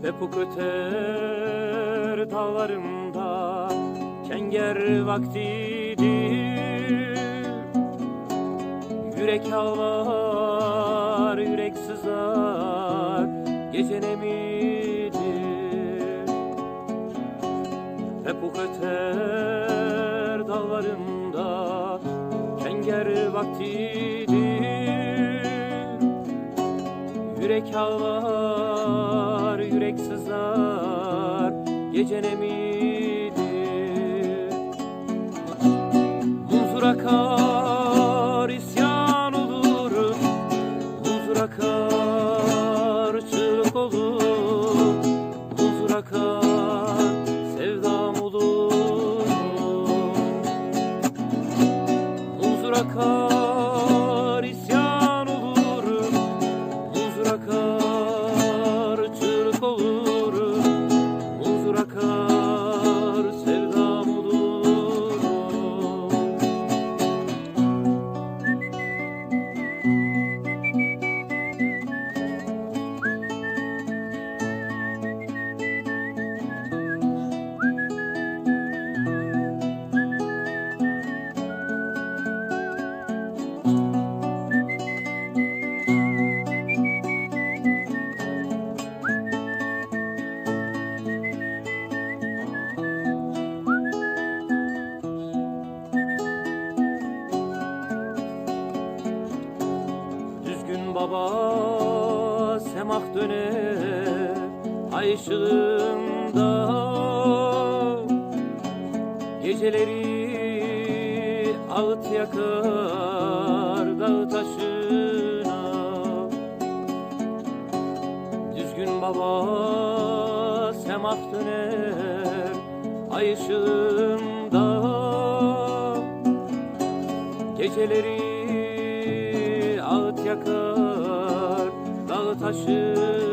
Pepuk öter dağlarımda, kenger vaktidir. Yürek ağlar, yürek sızar, gece nemidir. Pepuk öter dağlarımda, kenger vaktidir. Yürek ağlar, yürek sızar, gece nemidir. Huzur akar, isyan olur, huzur akar, çığlık olur, huzur akar, sevdam olur. Huzur akar, isyan olur, huzur akar, çığlık olur, huzur akar, sevdam olur. Düzgün baba semah döner ay ışığında, geceleri ağıt yakar dağ taşına. Düzgün baba semah döner ay ışığında, geceleri ağıt yakar dağ taşı.